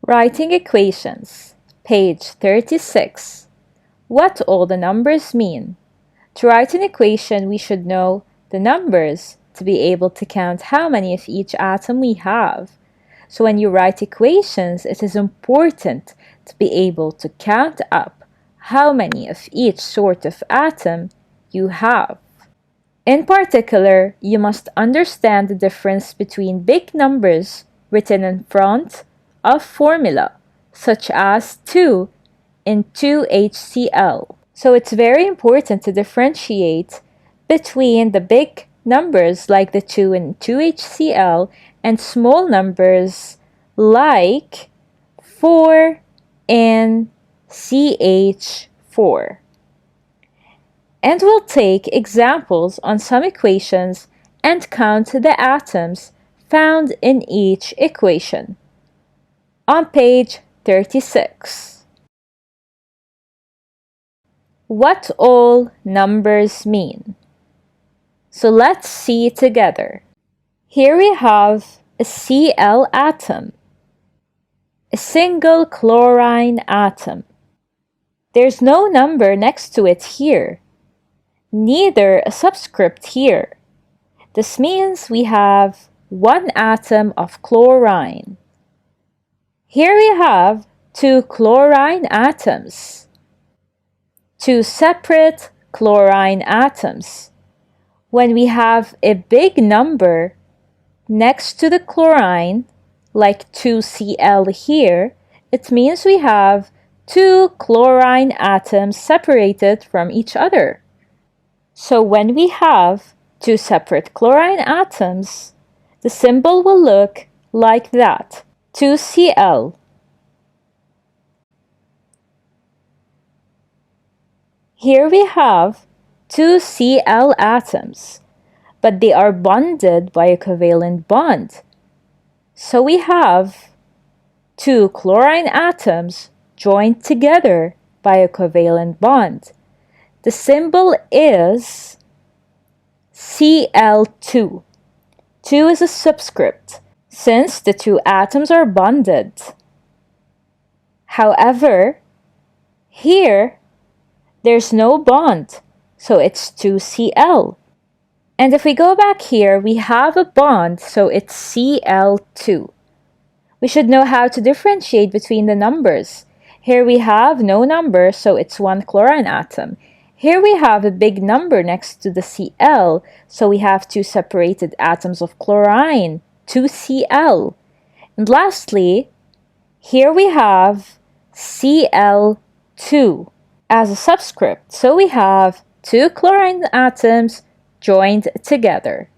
Writing equations, page 36. What all the numbers mean. To write an equation, we should know the numbers to be able to count how many of each atom we have. So when you write equations, it is important to be able to count up how many of each sort of atom you have. In particular, you must understand the difference between big numbers written in front of formula, such as 2 in 2HCl. So it's very important to differentiate between the big numbers like the 2 in 2HCl and small numbers like 4 in CH4. And we'll take examples on some equations and count the atoms found in each equation. On page 36. What all numbers mean. So let's see together. Here we have a Cl atom, a single chlorine atom. There's no number next to it here, neither a subscript here. This means we have one atom of chlorine. Here we have two chlorine atoms, two separate chlorine atoms. When we have a big number next to the chlorine, like 2Cl here, it means we have two chlorine atoms separated from each other. So when we have two separate chlorine atoms, the symbol will look like that, 2Cl. Here we have two Cl atoms, but they are bonded by a covalent bond. So we have two chlorine atoms joined together by a covalent bond. The symbol is Cl2. 2 is a subscript, since the two atoms are bonded. However, here, there's no bond, so it's 2Cl. And if we go back here, we have a bond, so it's Cl2. We should know how to differentiate between the numbers. Here we have no number, so it's one chlorine atom. Here we have a big number next to the Cl, so we have two separated atoms of chlorine, 2Cl. And lastly, here we have Cl2 as a subscript, so we have two chlorine atoms joined together.